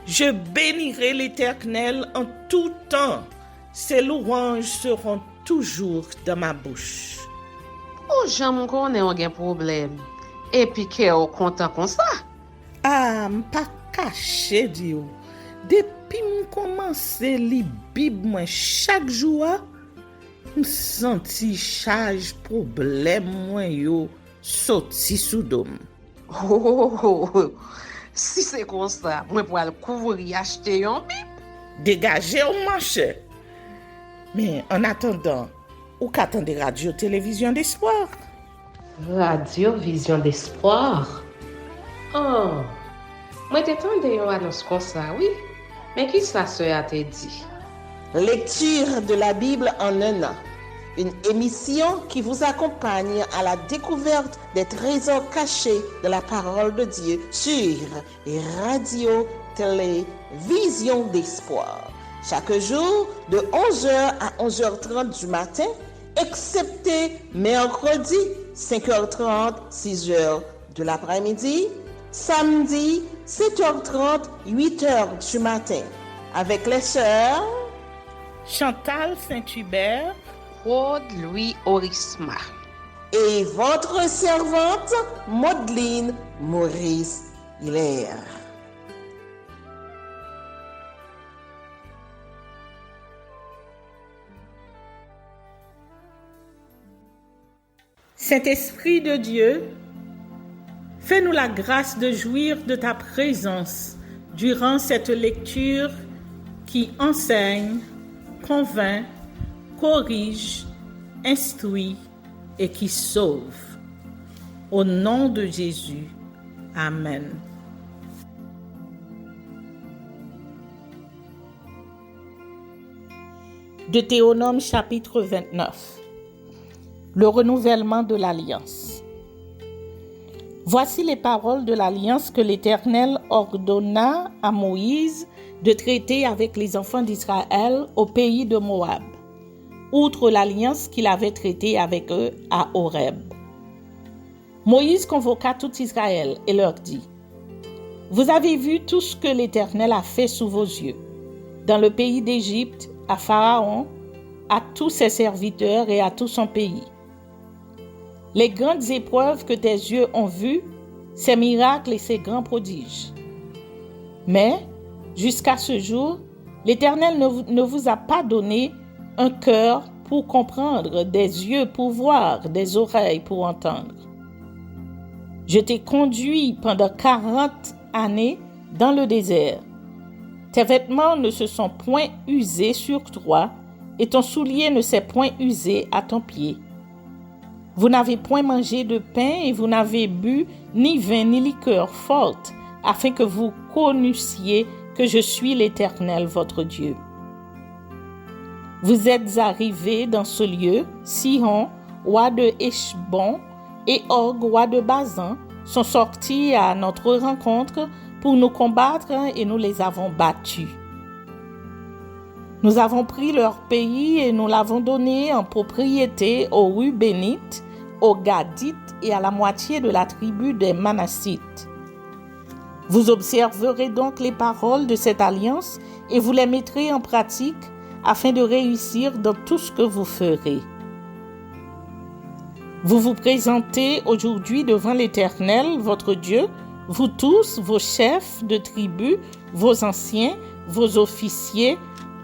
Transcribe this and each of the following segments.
Je bénirai l'Éternel en tout temps. Ses louanges seront toujours dans ma bouche. Oh, j'aime qu'on ait un problème. Et puis qu'elle est content comme ça. Ah, m'pas caché, Dio. Depuis m'commence li Bible moi chaque jour, m'senti charge problème moi yo sorti sous dôme. Oh, si c'est comme ça, moi pour aller couvrir acheter un Bible. Dégagez au marché. Mais en attendant, ou qu'attendez radio-télévision d'espoir? Radio Vision d'Espoir. Oh, moi t'attendais une annonce comme ça, oui. Mais qui ça a te dit? Lecture de la Bible en un an. Une émission qui vous accompagne à la découverte des trésors cachés de la parole de Dieu sur Radio Télévision d'Espoir. Chaque jour de 11h à 11h30 du matin, excepté mercredi 5h30, 6h de l'après-midi, samedi 7h30, 8h du matin, avec les sœurs Chantal Saint-Hubert, Claude Louis Orisma. Et votre servante, Maudeline Maurice Hilaire. Saint-Esprit de Dieu, fais-nous la grâce de jouir de ta présence durant cette lecture qui enseigne, convainc, corrige, instruit et qui sauve. Au nom de Jésus. Amen. Deutéronome chapitre 29. Le renouvellement de l'alliance. Voici les paroles de l'alliance que l'Éternel ordonna à Moïse de traiter avec les enfants d'Israël au pays de Moab, outre l'alliance qu'il avait traitée avec eux à Horeb. Moïse convoqua tout Israël et leur dit : Vous avez vu tout ce que l'Éternel a fait sous vos yeux, dans le pays d'Égypte, à Pharaon, à tous ses serviteurs et à tout son pays. Les grandes épreuves que tes yeux ont vues, ces miracles et ces grands prodiges. Mais, jusqu'à ce jour, l'Éternel ne vous a pas donné un cœur pour comprendre, des yeux pour voir, des oreilles pour entendre. Je t'ai conduit pendant 40 années dans le désert. Tes vêtements ne se sont point usés sur toi, et ton soulier ne s'est point usé à ton pied. Vous n'avez point mangé de pain et vous n'avez bu ni vin ni liqueur forte, afin que vous connussiez que je suis l'Éternel votre Dieu. Vous êtes arrivés dans ce lieu, Sihon, roi de Heshbon, et Og, roi de Bazan, sont sortis à notre rencontre pour nous combattre et nous les avons battus. Nous avons pris leur pays et nous l'avons donné en propriété aux Rubénites, aux Gadites et à la moitié de la tribu des Manassites. Vous observerez donc les paroles de cette alliance et vous les mettrez en pratique afin de réussir dans tout ce que vous ferez. Vous vous présentez aujourd'hui devant l'Éternel, votre Dieu, vous tous, vos chefs de tribus, vos anciens, vos officiers,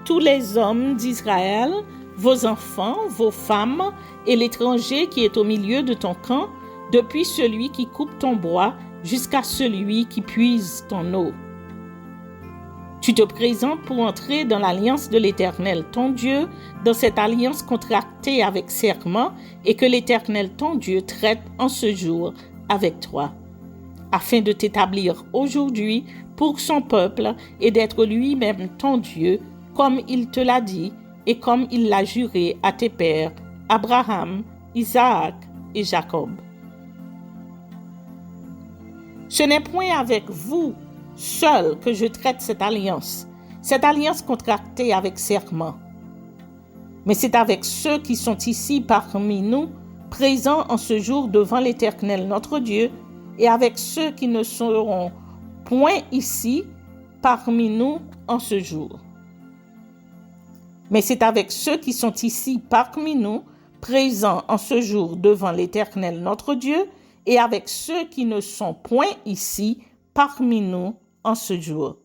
tous les hommes d'Israël, vos enfants, vos femmes et l'étranger qui est au milieu de ton camp, depuis celui qui coupe ton bois jusqu'à celui qui puise ton eau. Tu te présentes pour entrer dans l'alliance de l'Éternel, ton Dieu, dans cette alliance contractée avec serment et que l'Éternel, ton Dieu, traite en ce jour avec toi, afin de t'établir aujourd'hui pour son peuple et d'être lui-même ton Dieu, comme il te l'a dit et comme il l'a juré à tes pères, Abraham, Isaac et Jacob. Ce n'est point avec vous seul que je traite cette alliance contractée avec serment, mais c'est avec ceux qui sont ici parmi nous, présents en ce jour devant l'Éternel notre Dieu, et avec ceux qui ne seront point ici, parmi nous en ce jour. Mais c'est avec ceux qui sont ici parmi nous, présents en ce jour devant l'Éternel notre Dieu, et avec ceux qui ne sont point ici parmi nous en ce jour.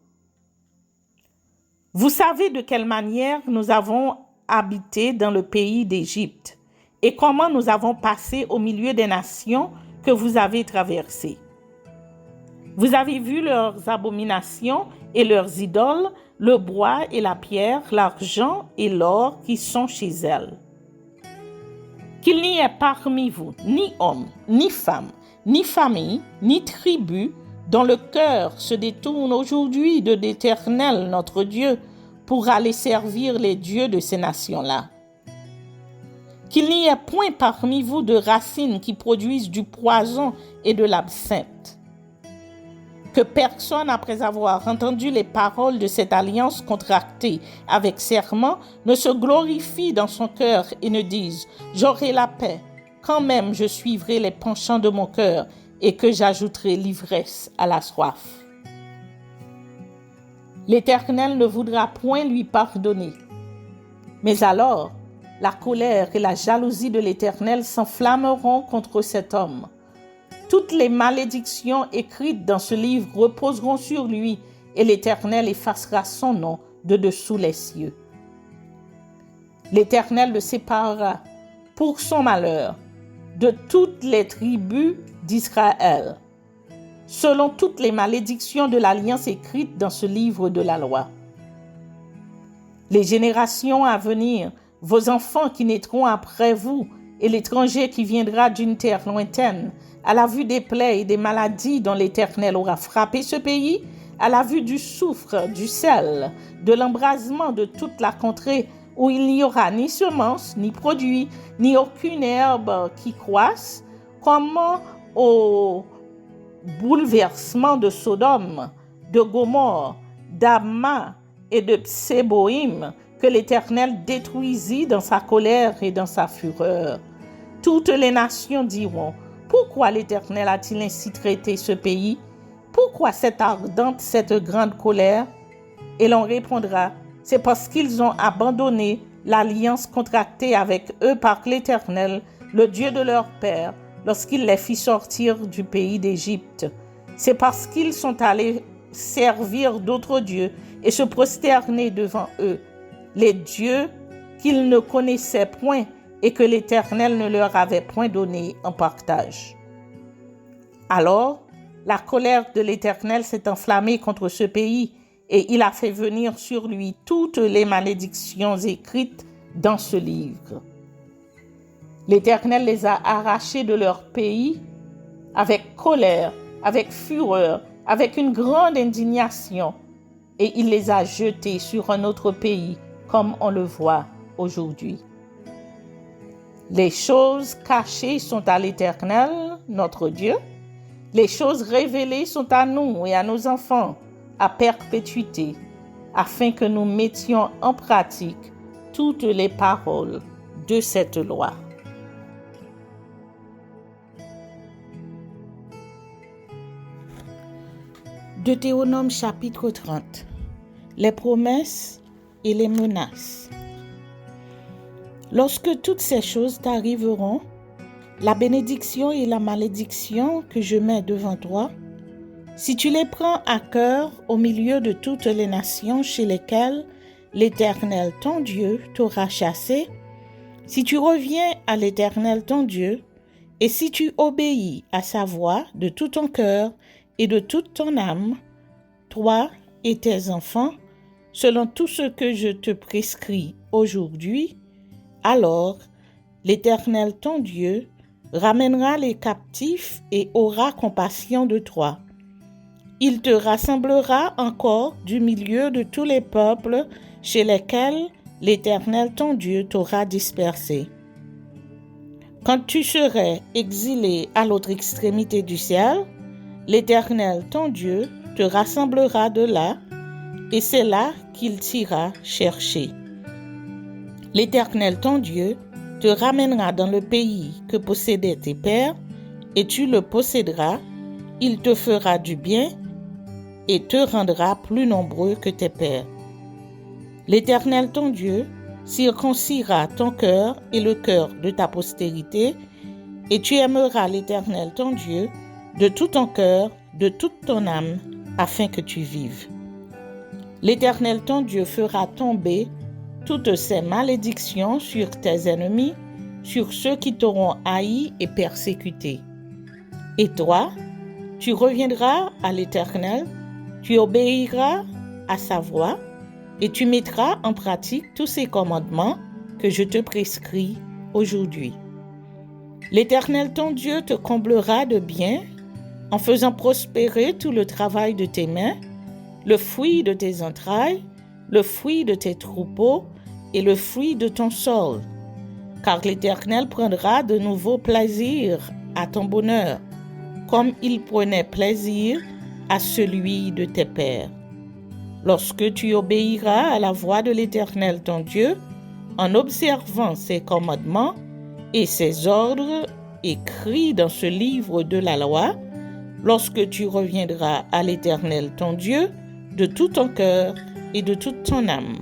Vous savez de quelle manière nous avons habité dans le pays d'Égypte et comment nous avons passé au milieu des nations que vous avez traversées. Vous avez vu leurs abominations et leurs idoles, le bois et la pierre, l'argent et l'or qui sont chez elles. Qu'il n'y ait parmi vous ni homme, ni femme, ni famille, ni tribu, dont le cœur se détourne aujourd'hui de l'Éternel notre Dieu pour aller servir les dieux de ces nations-là. Qu'il n'y ait point parmi vous de racines qui produisent du poison et de l'absinthe. Que personne, après avoir entendu les paroles de cette alliance contractée avec serment, ne se glorifie dans son cœur et ne dise « J'aurai la paix, quand même je suivrai les penchants de mon cœur et que j'ajouterai l'ivresse à la soif. » L'Éternel ne voudra point lui pardonner. Mais alors, la colère et la jalousie de l'Éternel s'enflammeront contre cet homme. Toutes les malédictions écrites dans ce livre reposeront sur lui et l'Éternel effacera son nom de dessous les cieux. L'Éternel le séparera pour son malheur de toutes les tribus d'Israël, selon toutes les malédictions de l'alliance écrite dans ce livre de la loi. Les générations à venir, vos enfants qui naîtront après vous et l'étranger qui viendra d'une terre lointaine, à la vue des plaies et des maladies dont l'Éternel aura frappé ce pays, à la vue du soufre, du sel, de l'embrasement de toute la contrée où il n'y aura ni semence, ni produit, ni aucune herbe qui croisse, comment au bouleversement de Sodome, de Gomorrhe, d'Adma et de Pséboïm que l'Éternel détruisit dans sa colère et dans sa fureur. Toutes les nations diront: pourquoi l'Éternel a-t-il ainsi traité ce pays? Pourquoi cette ardente, cette grande colère? Et l'on répondra: c'est parce qu'ils ont abandonné l'alliance contractée avec eux par l'Éternel, le Dieu de leur père, lorsqu'il les fit sortir du pays d'Égypte. C'est parce qu'ils sont allés servir d'autres dieux et se prosterner devant eux, les dieux qu'ils ne connaissaient point et que l'Éternel ne leur avait point donné en partage. Alors, la colère de l'Éternel s'est enflammée contre ce pays et il a fait venir sur lui toutes les malédictions écrites dans ce livre. L'Éternel les a arrachés de leur pays avec colère, avec fureur, avec une grande indignation, et il les a jetés sur un autre pays, comme on le voit aujourd'hui. Les choses cachées sont à l'Éternel, notre Dieu. Les choses révélées sont à nous et à nos enfants, à perpétuité, afin que nous mettions en pratique toutes les paroles de cette loi. Deutéronome chapitre 30. Les promesses et les menaces. Lorsque toutes ces choses t'arriveront, la bénédiction et la malédiction que je mets devant toi, si tu les prends à cœur au milieu de toutes les nations chez lesquelles l'Éternel ton Dieu t'aura chassé, si tu reviens à l'Éternel ton Dieu, et si tu obéis à sa voix de tout ton cœur et de toute ton âme, toi et tes enfants, selon tout ce que je te prescris aujourd'hui, alors l'Éternel ton Dieu ramènera les captifs et aura compassion de toi. Il te rassemblera encore du milieu de tous les peuples chez lesquels l'Éternel ton Dieu t'aura dispersé. Quand tu serais exilé à l'autre extrémité du ciel, l'Éternel ton Dieu te rassemblera de là, et c'est là qu'il t'ira chercher. L'Éternel ton Dieu te ramènera dans le pays que possédaient tes pères, et tu le posséderas. Il te fera du bien, et te rendra plus nombreux que tes pères. L'Éternel ton Dieu circoncira ton cœur et le cœur de ta postérité, et tu aimeras l'Éternel ton Dieu de tout ton cœur, de toute ton âme, afin que tu vives. L'Éternel ton Dieu fera tomber toutes ces malédictions sur tes ennemis, sur ceux qui t'auront haï et persécuté. Et toi, tu reviendras à l'Éternel, tu obéiras à sa voix, et tu mettras en pratique tous ces commandements que je te prescris aujourd'hui. L'Éternel ton Dieu te comblera de bien en faisant prospérer tout le travail de tes mains, le fruit de tes entrailles, le fruit de tes troupeaux et le fruit de ton sol. Car l'Éternel prendra de nouveau plaisir à ton bonheur, comme il prenait plaisir à celui de tes pères. Lorsque tu obéiras à la voix de l'Éternel ton Dieu, en observant ses commandements et ses ordres écrits dans ce livre de la loi, lorsque tu reviendras à l'Éternel ton Dieu de tout ton cœur et de toute ton âme.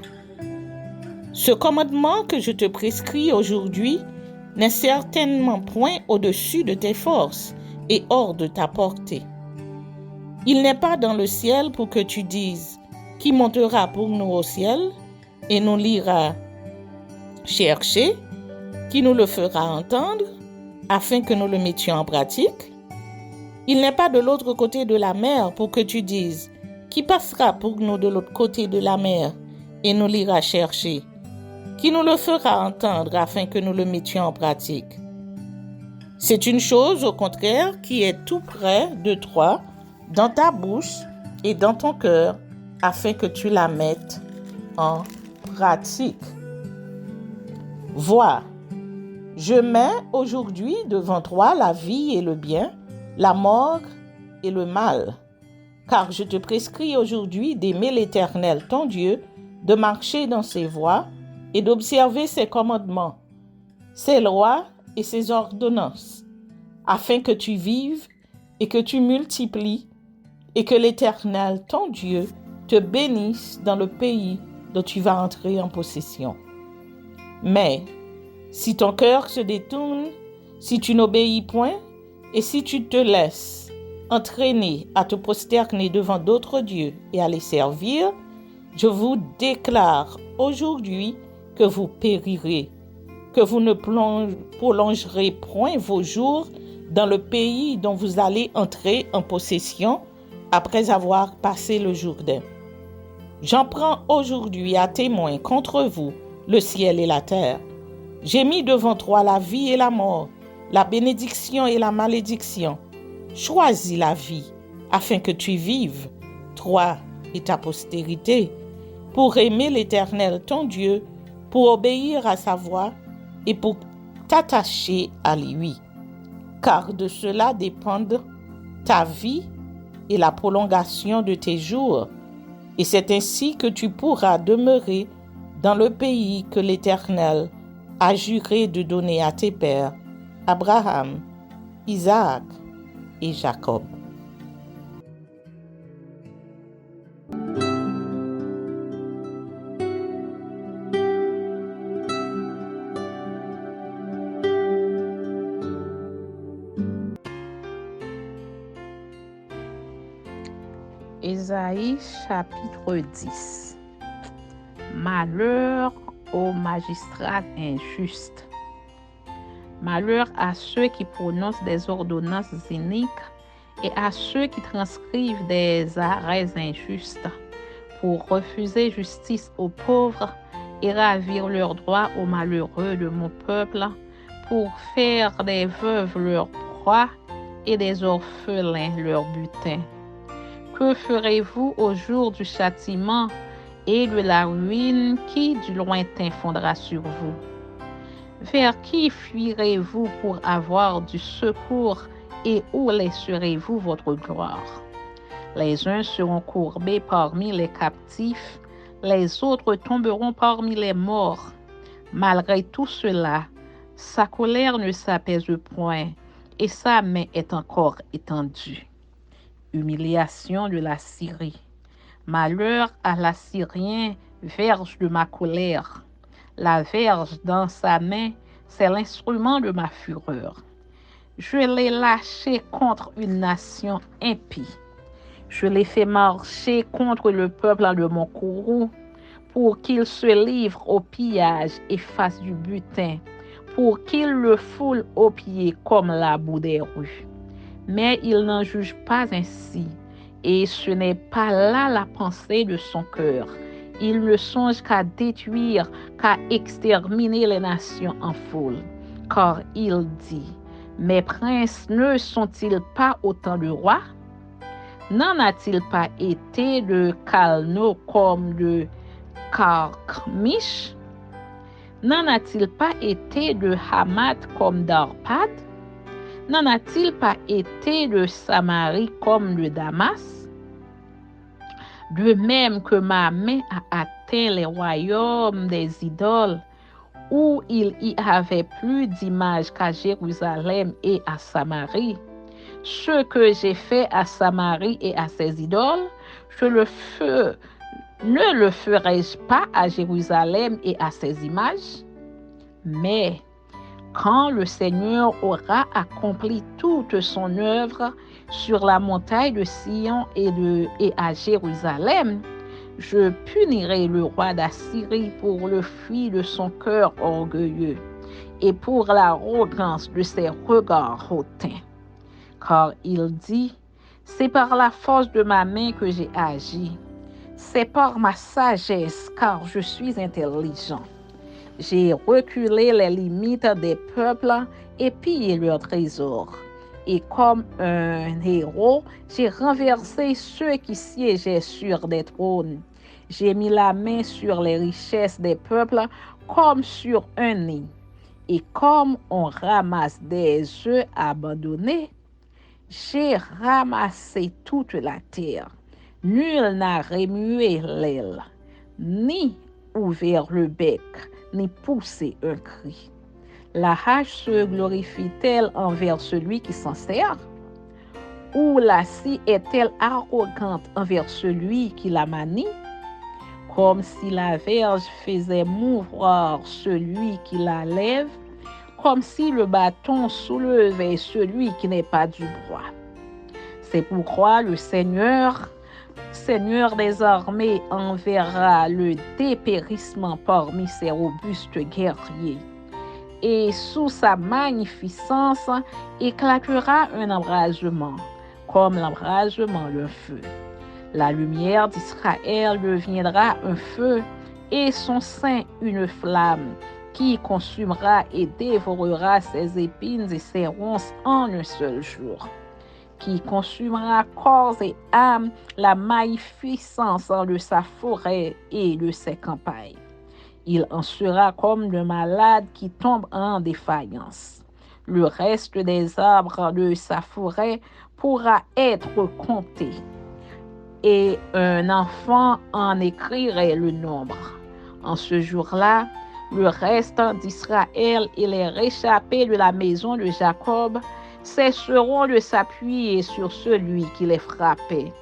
Ce commandement que je te prescris aujourd'hui n'est certainement point au-dessus de tes forces et hors de ta portée. Il n'est pas dans le ciel pour que tu dises « Qui montera pour nous au ciel et nous l'ira chercher, qui nous le fera entendre, afin que nous le mettions en pratique. Il n'est pas de l'autre côté de la mer pour que tu dises « Qui passera pour nous de l'autre côté de la mer et nous l'ira chercher, qui nous le fera entendre afin que nous le mettions en pratique. » C'est une chose, au contraire, qui est tout près de toi, dans ta bouche et dans ton cœur, afin que tu la mettes en pratique. Vois, je mets aujourd'hui devant toi la vie et le bien, la mort et le mal, car je te prescris aujourd'hui d'aimer l'Éternel ton Dieu, de marcher dans ses voies et d'observer ses commandements, ses lois et ses ordonnances, afin que tu vives et que tu multiplies et que l'Éternel ton Dieu te bénisse dans le pays dont tu vas entrer en possession. Mais si ton cœur se détourne, si tu n'obéis point, et si tu te laisses entraîner à te prosterner devant d'autres dieux et à les servir, je vous déclare aujourd'hui que vous périrez, que vous ne prolongerez point vos jours dans le pays dont vous allez entrer en possession après avoir passé le Jourdain. J'en prends aujourd'hui à témoin contre vous le ciel et la terre. J'ai mis devant toi la vie et la mort, la bénédiction et la malédiction. Choisis la vie, afin que tu vives, toi et ta postérité, pour aimer l'Éternel ton Dieu, pour obéir à sa voix et pour t'attacher à lui. Car de cela dépendent ta vie et la prolongation de tes jours. Et c'est ainsi que tu pourras demeurer dans le pays que l'Éternel a juré de donner à tes pères, Abraham, Isaac et Jacob. Ésaïe chapitre 10. Malheur aux magistrats injustes. Malheur à ceux qui prononcent des ordonnances iniques et à ceux qui transcrivent des arrêts injustes pour refuser justice aux pauvres et ravir leurs droits aux malheureux de mon peuple, pour faire des veuves leur proie et des orphelins leur butin. Que ferez-vous au jour du châtiment et de la ruine qui du lointain fondra sur vous? Vers qui fuirez-vous pour avoir du secours et où laisserez-vous votre gloire? Les uns seront courbés parmi les captifs, les autres tomberont parmi les morts. Malgré tout cela, sa colère ne s'apaise point et sa main est encore étendue. Humiliation de la Syrie. Malheur à l'Assyrien, verge de ma colère. La verge dans sa main, c'est l'instrument de ma fureur. Je l'ai lâché contre une nation impie. Je l'ai fait marcher contre le peuple de mon courroux, pour qu'il se livre au pillage et fasse du butin, pour qu'il le foule aux pieds comme la boue des rues. Mais il n'en juge pas ainsi, et ce n'est pas là la pensée de son cœur. Il ne songe qu'à détruire, qu'à exterminer les nations en foule. Car il dit, mes princes ne sont-ils pas autant de rois? N'en a-t-il pas été de Calno comme de Carchemish? N'en a-t-il pas été de Hamath comme d'Arpad? N'en a-t-il pas été de Samarie comme de Damas? De même que ma main a atteint les royaumes des idoles, où il y avait plus d'images qu'à Jérusalem et à Samarie. Ce que j'ai fait à Samarie et à ses idoles, ne le ferai-je pas à Jérusalem et à ses images? Mais quand le Seigneur aura accompli toute son œuvre sur la montagne de Sion et à Jérusalem, je punirai le roi d'Assyrie pour le fruit de son cœur orgueilleux et pour l'arrogance de ses regards hautains. Car il dit, c'est par la force de ma main que j'ai agi, c'est par ma sagesse, car je suis intelligent. J'ai reculé les limites des peuples et pillé leurs trésors. Et comme un héros, j'ai renversé ceux qui siégeaient sur des trônes. J'ai mis la main sur les richesses des peuples comme sur un nid. Et comme on ramasse des œufs abandonnés, j'ai ramassé toute la terre. Nul n'a remué l'aile, ni ouvert le bec, ni poussé un cri. La hache se glorifie-t-elle envers celui qui s'en sert? Ou la scie est-elle arrogante envers celui qui la manie? Comme si la verge faisait mouvoir celui qui la lève, comme si le bâton soulevait celui qui n'est pas du bois. C'est pourquoi le Seigneur des armées enverra le dépérissement parmi ses robustes guerriers. Et sous sa magnificence éclatera un embrasement, comme l'embrasement d'un feu. La lumière d'Israël deviendra un feu, et son sein une flamme, qui consumera et dévorera ses épines et ses ronces en un seul jour, qui consumera corps et âme la magnificence de sa forêt et de ses campagnes. Il en sera comme d'un malade qui tombe en défaillance. Le reste des arbres de sa forêt pourra être compté, et un enfant en écrirait le nombre. En ce jour-là, le reste d'Israël et les réchappés de la maison de Jacob cesseront de s'appuyer sur celui qui les frappait.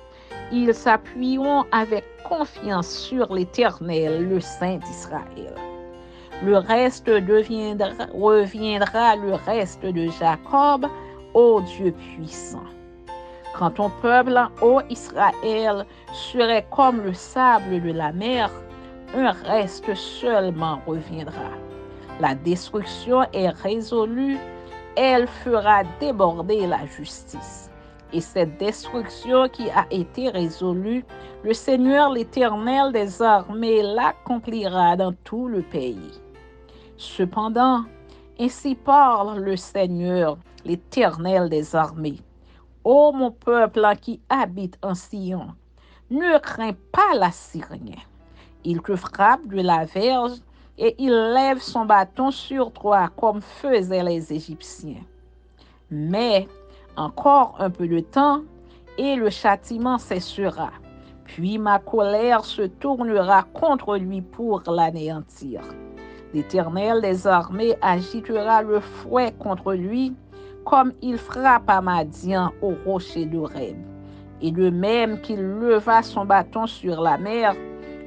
Ils s'appuieront avec confiance sur l'Éternel, le Saint d'Israël. Le reste reviendra le reste de Jacob, ô Dieu puissant. Quand ton peuple, ô Israël, serait comme le sable de la mer, un reste seulement reviendra. La destruction est résolue, elle fera déborder la justice. Et cette destruction qui a été résolue, le Seigneur l'Éternel des armées l'accomplira dans tout le pays. Cependant, ainsi parle le Seigneur l'Éternel des armées. Ô mon peuple qui habite en Sion, ne crains pas l'Assyrien. Il te frappe de la verge et il lève son bâton sur toi comme faisaient les Égyptiens. Mais encore un peu de temps et le châtiment cessera. Puis ma colère se tournera contre lui pour l'anéantir. L'Éternel des armées agitera le fouet contre lui, comme il frappe à Madian au rocher d'Oreb. Et de même qu'il leva son bâton sur la mer,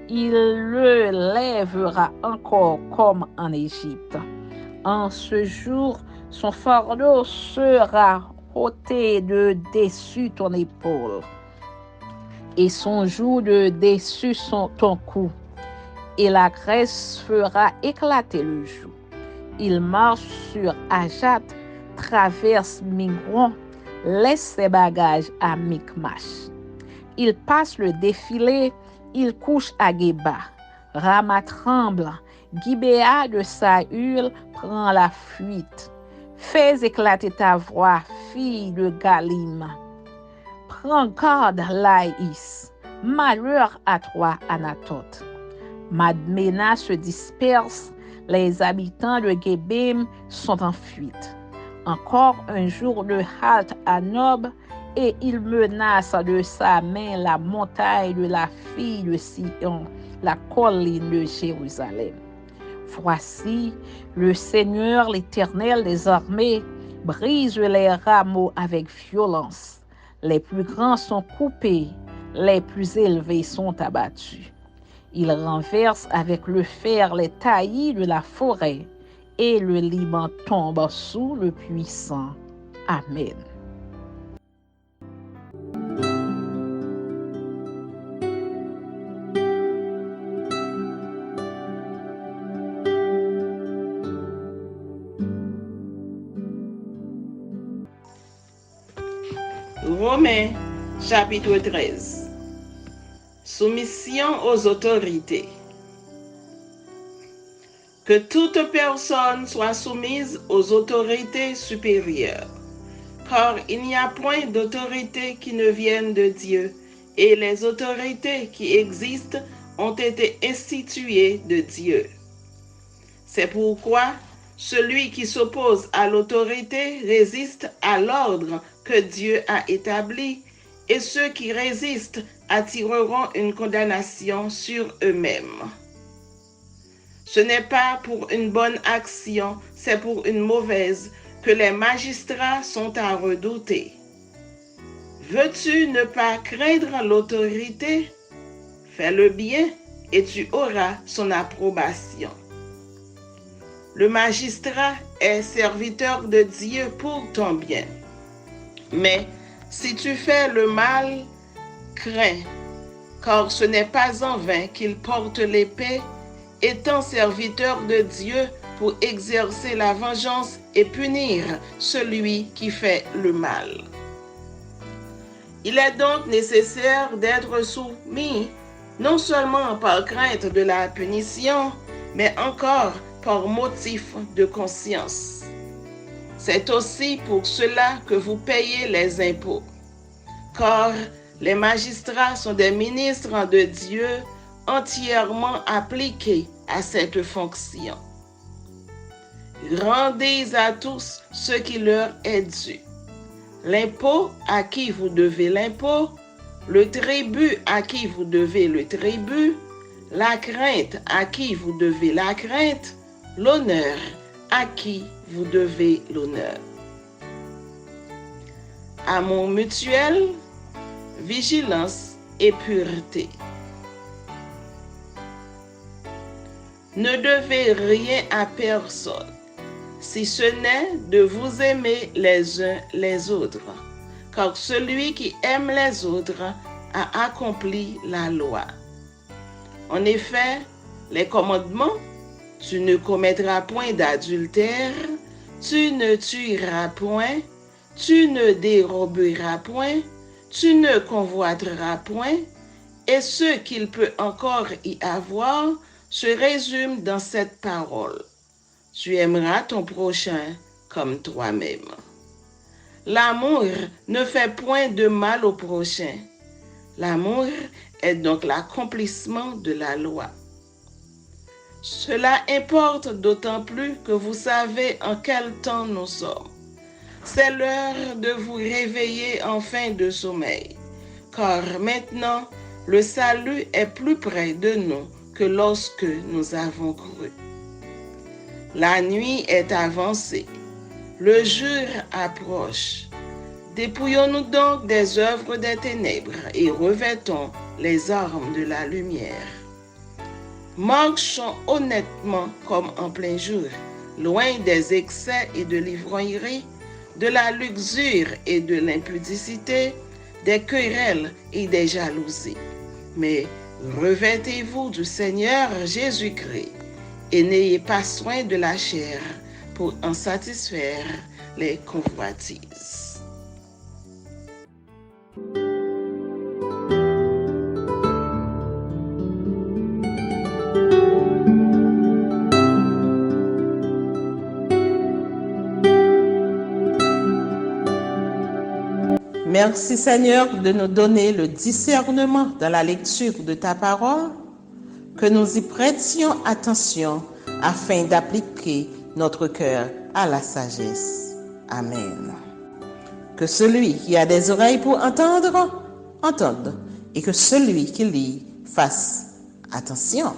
il le lèvera encore comme en Égypte. En ce jour, son fardeau sera ôté de dessus ton épaule, et son joug de dessus ton cou, et la graisse fera éclater le joug. Il marche sur Ajat, traverse Migron, laisse ses bagages à Micmash. Il passe le défilé, il couche à Geba. Rama tremble, Gibéa de Saül prend la fuite. Fais éclater ta voix, fille de Galim. Prends garde, Laïs. Malheur à toi, Anatoth. Madmena se disperse, les habitants de Gébim sont en fuite. Encore un jour de halte à Nob, et il menace de sa main la montagne de la fille de Sion, la colline de Jérusalem. Voici, le Seigneur, l'Éternel des armées, brise les rameaux avec violence. Les plus grands sont coupés, les plus élevés sont abattus. Il renverse avec le fer les taillis de la forêt, et le Liban tombe sous le puissant. Amen. Romains chapitre 13. Soumission aux autorités. Que toute personne soit soumise aux autorités supérieures, car il n'y a point d'autorité qui ne vienne de Dieu, et les autorités qui existent ont été instituées de Dieu. C'est pourquoi celui qui s'oppose à l'autorité résiste à l'ordre que Dieu a établi, et ceux qui résistent attireront une condamnation sur eux-mêmes. Ce n'est pas pour une bonne action, c'est pour une mauvaise que les magistrats sont à redouter. Veux-tu ne pas craindre l'autorité? Fais le bien et tu auras son approbation. Le magistrat est serviteur de Dieu pour ton bien. Mais si tu fais le mal, crains, car ce n'est pas en vain qu'il porte l'épée, étant serviteur de Dieu pour exercer la vengeance et punir celui qui fait le mal. Il est donc nécessaire d'être soumis, non seulement par crainte de la punition, mais encore par motif de conscience. C'est aussi pour cela que vous payez les impôts, car les magistrats sont des ministres de Dieu entièrement appliqués à cette fonction. Rendez à tous ce qui leur est dû. L'impôt à qui vous devez l'impôt, le tribut à qui vous devez le tribut, la crainte à qui vous devez la crainte, l'honneur à qui vous devez l'honneur. Amour mutuel, vigilance et pureté. Ne devez rien à personne, si ce n'est de vous aimer les uns les autres, car celui qui aime les autres a accompli la loi. En effet, les commandements, tu ne commettras point d'adultère, tu ne tueras point, tu ne déroberas point, tu ne convoiteras point, et ce qu'il peut encore y avoir se résume dans cette parole. Tu aimeras ton prochain comme toi-même. L'amour ne fait point de mal au prochain. L'amour est donc l'accomplissement de la loi. Cela importe d'autant plus que vous savez en quel temps nous sommes. C'est l'heure de vous réveiller en fin de sommeil, car maintenant le salut est plus près de nous que lorsque nous avons cru. La nuit est avancée, le jour approche. Dépouillons-nous donc des œuvres des ténèbres et revêtons les armes de la lumière. Marchons honnêtement comme en plein jour, loin des excès et de l'ivrognerie, de la luxure et de l'impudicité, des querelles et des jalousies. Mais revêtez-vous du Seigneur Jésus-Christ et n'ayez pas soin de la chair pour en satisfaire les convoitises. Merci Seigneur de nous donner le discernement dans la lecture de ta parole, que nous y prêtions attention afin d'appliquer notre cœur à la sagesse. Amen. Que celui qui a des oreilles pour entendre, entende, et que celui qui lit fasse attention.